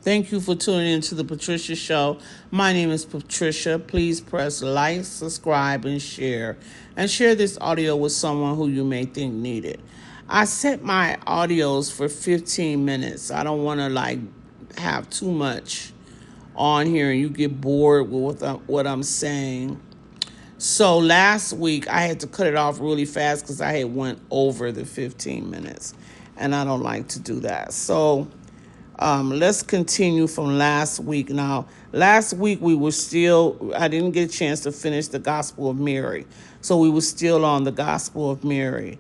Thank you for tuning in to the Patricia Show. My name is Patricia. Please press like, subscribe, and share. And share this audio with someone who you may think need it. I set my audios for 15 minutes. I don't want to have too much on here and you get bored with what I'm saying. So last week I had to cut it off really fast because I had went over the 15 minutes, and I don't like to do that. So let's continue from last week. Now, last week I didn't get a chance to finish the Gospel of Mary, so we were still on the Gospel of Mary.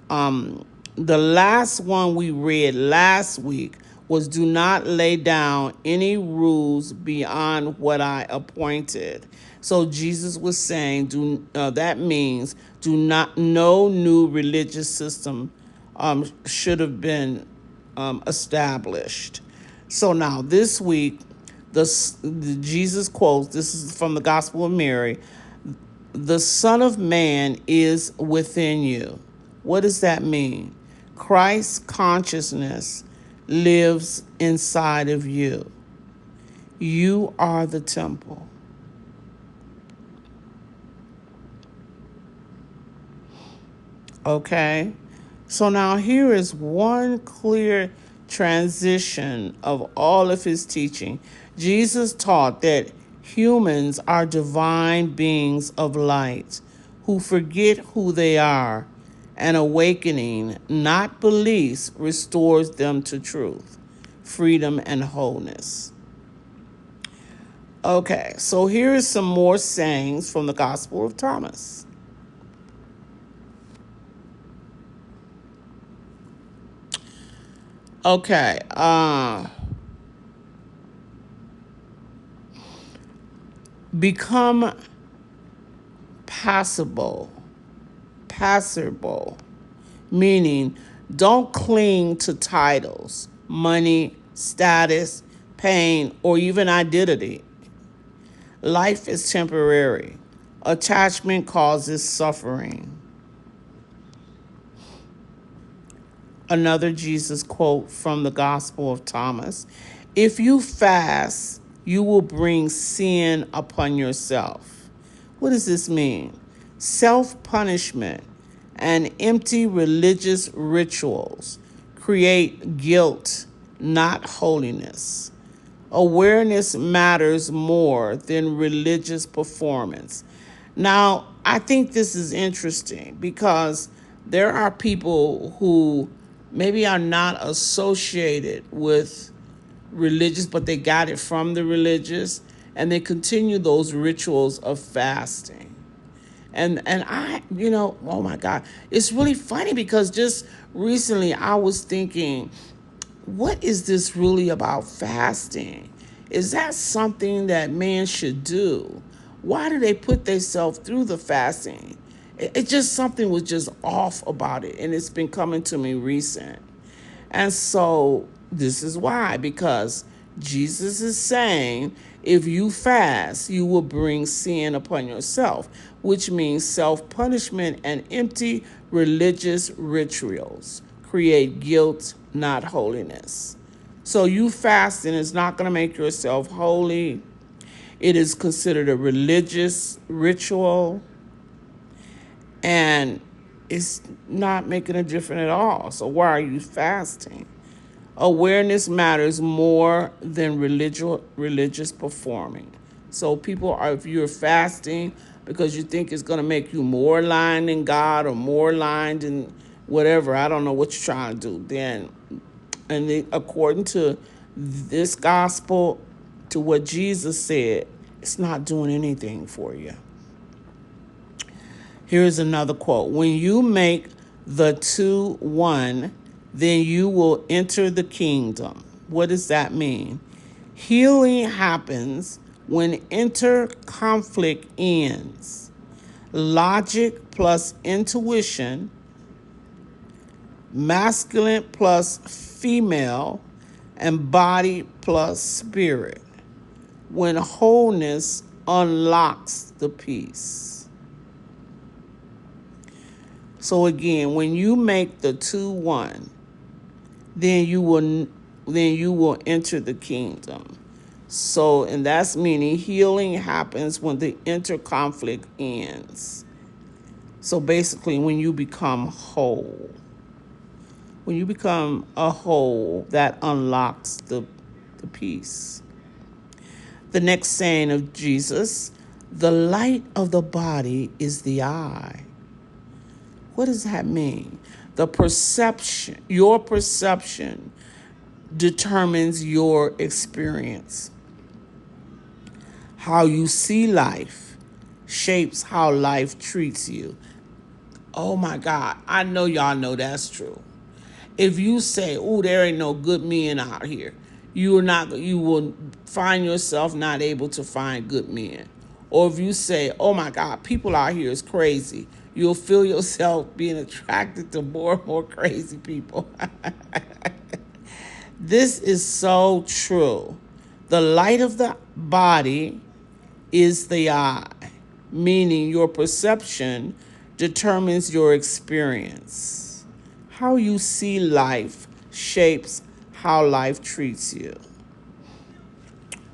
The last one we read last week was do not lay down any rules beyond what I appointed. So Jesus was saying, that means do not no new religious system should have been established. So now this week, the Jesus quotes. This is from the Gospel of Mary. The Son of Man is within you. What does that mean? Christ's consciousness lives inside of you. You are the temple. Okay? So now here is one clear transition of all of his teaching. Jesus taught that humans are divine beings of light who forget who they are, and awakening, not beliefs, restores them to truth, freedom, and wholeness. Okay, so here is some more sayings from the Gospel of Thomas. Okay, become passable, meaning don't cling to titles, money, status, pain, or even identity. Life is temporary. Attachment causes suffering. Another Jesus quote from the Gospel of Thomas. If you fast, you will bring sin upon yourself. What does this mean? Self-punishment and empty religious rituals create guilt, not holiness. Awareness matters more than religious performance. Now, I think this is interesting because there are people who maybe are not associated with religious, but they got it from the religious, and they continue those rituals of fasting. And I, oh my God, it's really funny because just recently I was thinking, what is this really about fasting? Is that something that man should do? Why do they put themselves through the fasting? It just something was just off about it, and it's been coming to me recent. And so this is why, because Jesus is saying, if you fast, you will bring sin upon yourself, which means self-punishment and empty religious rituals create guilt, not holiness. So you fasting is not going to make yourself holy. It is considered a religious ritual, and it's not making a difference at all. So why are you fasting? Awareness matters more than religious performing. So if you're fasting because you think it's going to make you more aligned in God or more aligned in whatever, I don't know what you're trying to do, then, according to this gospel, to what Jesus said, it's not doing anything for you. Here's another quote. When you make the two one, then you will enter the kingdom. What does that mean? Healing happens when inter-conflict ends. Logic plus intuition, masculine plus female, and body plus spirit. When wholeness unlocks the peace. So again, when you make the 2-1, then you will then you will enter the kingdom. So, and that's meaning healing happens when the interconflict ends. So basically, when you become whole. When you become a whole, that unlocks the peace. The next saying of Jesus, the light of the body is the eye. What does that mean? The perception, your perception determines your experience. How you see life shapes how life treats you. Oh my God, I know y'all know that's true. If you say, "Oh, there ain't no good men out here," you will find yourself not able to find good men. Or if you say, "Oh my God, people out here is crazy," you'll feel yourself being attracted to more and more crazy people. This is so true. The light of the body is the eye, meaning your perception determines your experience. How you see life shapes how life treats you.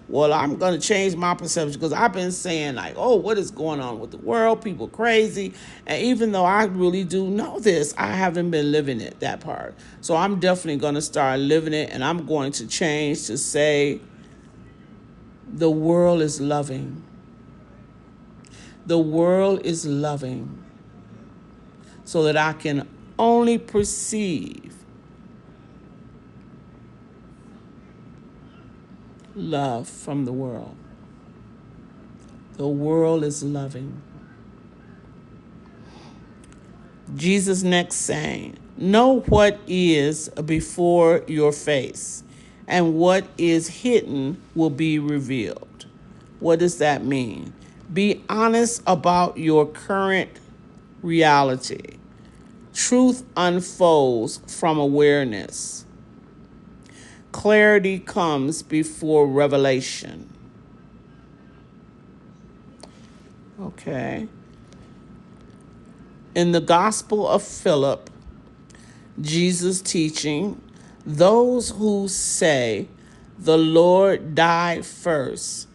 Well, I'm going to change my perception because I've been saying like, oh, what is going on with the world? People crazy. And even though I really do know this, I haven't been living it, that part. So I'm definitely going to start living it, and I'm going to change to say the world is loving. The world is loving, so that I can only perceive love from the world. The world is loving. Jesus next saying, know what is before your face, and what is hidden will be revealed. What does that mean? Be honest about your current reality. Truth unfolds from awareness. Clarity comes before revelation. Okay. In the Gospel of Philip, Jesus teaching, those who say the Lord died first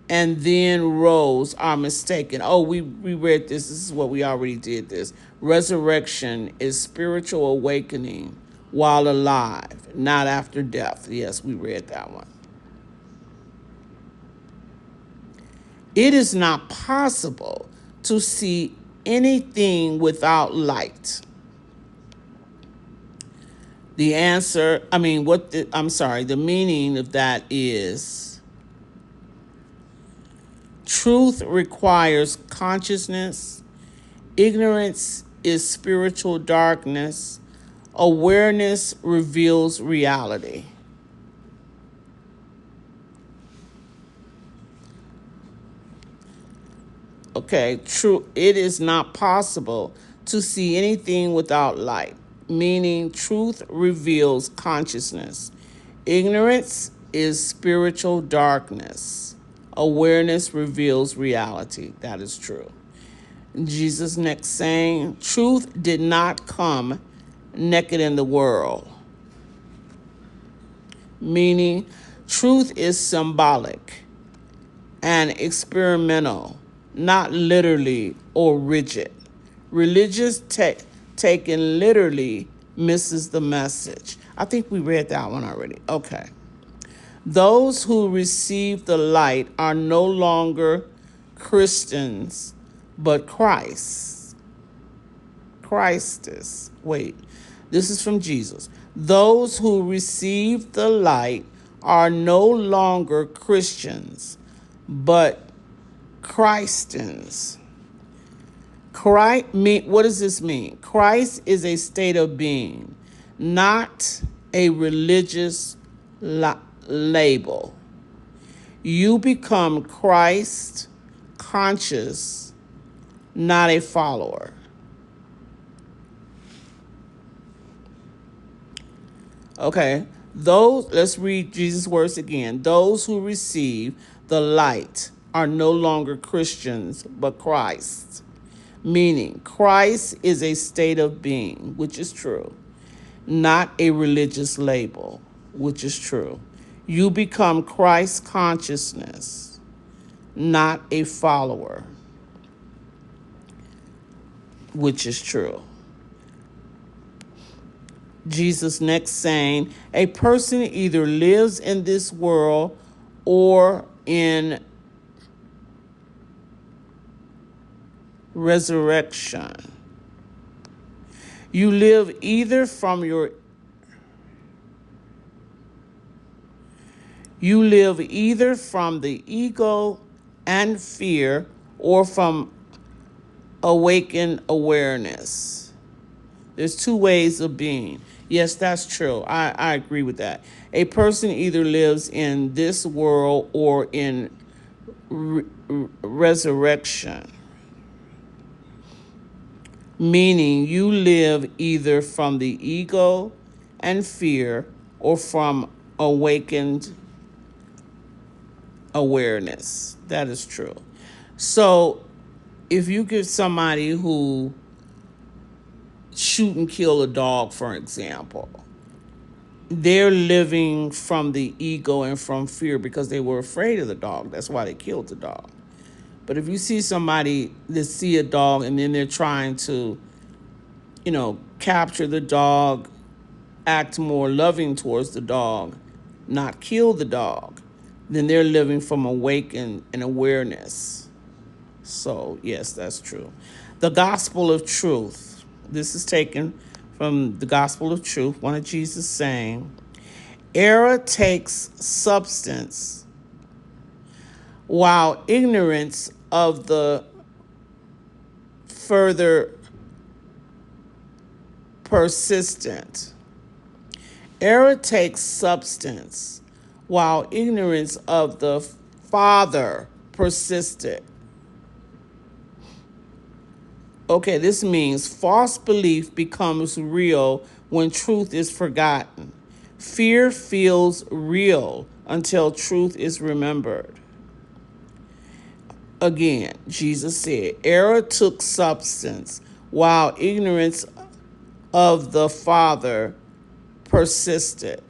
and then rose are mistaken. Oh, we read this. This is what we already did this. Resurrection is spiritual awakening while alive, not after death. Yes, we read that one. It is not possible to see anything without light. The meaning of that is truth requires consciousness, ignorance is spiritual darkness, awareness reveals reality. Okay, true. It is not possible to see anything without light, meaning truth reveals consciousness. Ignorance is spiritual darkness. Awareness reveals reality. That is true. Jesus next saying, truth did not come naked in the world, meaning truth is symbolic and experimental, not literally or rigid. Religious taken literally misses the message. I think we read that one already. Okay. Those who receive the light are no longer Christians, but Christ. Christus. Wait, this is from Jesus. Those who receive the light are no longer Christians, but Christians. What does this mean? Christ is a state of being, not a religious label. You become Christ conscious, not a follower. Okay, let's read Jesus' words again. Those who receive the light are no longer Christians, but Christ. Meaning, Christ is a state of being, which is true, not a religious label. which is true. You become Christ consciousness, not a follower, which is true. Jesus next saying, a person either lives in this world or in resurrection. You live either from the ego and fear or from awakened awareness. There's two ways of being. Yes, that's true. I agree with that. A person either lives in this world or in resurrection, meaning you live either from the ego and fear or from awakened awareness. That is true. So if you get somebody who shoot and kill a dog, for example, they're living from the ego and from fear because they were afraid of the dog. That's why they killed the dog. But if you see somebody that see a dog and then they're trying to, capture the dog, act more loving towards the dog, not kill the dog, then they're living from awakened and awareness. So, yes, that's true. The gospel of truth. This is taken from the gospel of truth, one of Jesus saying, error takes substance while ignorance of the further persistent. Error takes substance while ignorance of the Father persisted. Okay, this means false belief becomes real when truth is forgotten. Fear feels real until truth is remembered. Again, Jesus said, error took substance while ignorance of the Father persisted.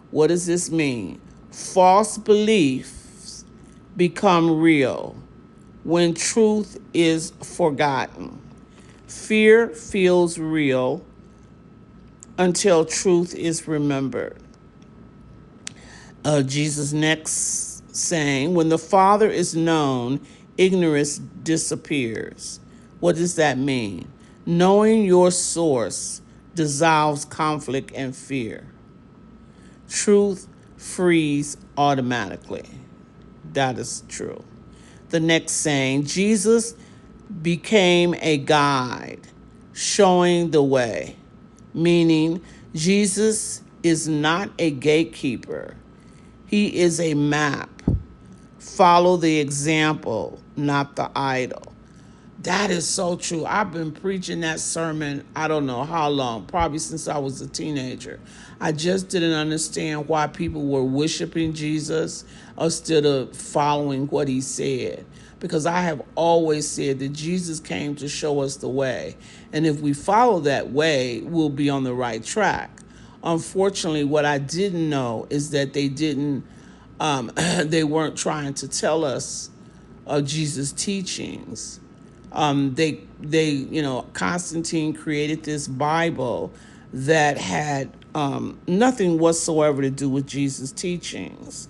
What does this mean? False beliefs become real when truth is forgotten. Fear feels real until truth is remembered. Jesus next saying, when the Father is known, ignorance disappears. What does that mean? Knowing your source dissolves conflict and fear. Truth frees automatically. That is true. The next saying, Jesus became a guide, showing the way, meaning Jesus is not a gatekeeper. He is a map. Follow the example, not the idol. That is so true. I've been preaching that sermon, I don't know how long, probably since I was a teenager. I just didn't understand why people were worshiping Jesus instead of following what he said. Because I have always said that Jesus came to show us the way. And if we follow that way, we'll be on the right track. Unfortunately, what I didn't know is that they weren't trying to tell us Jesus' teachings. Constantine created this Bible that had nothing whatsoever to do with Jesus' teachings.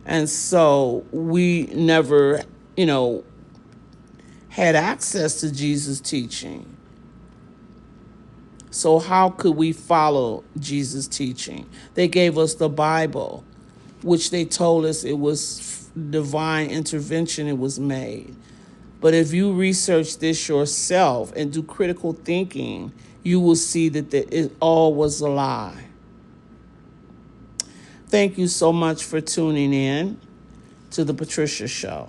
And so we never, had access to Jesus' teaching. So how could we follow Jesus' teaching? They gave us the Bible, which they told us it was divine intervention, it was made. But if you research this yourself and do critical thinking, you will see that it all was a lie. Thank you so much for tuning in to The Patricia Show.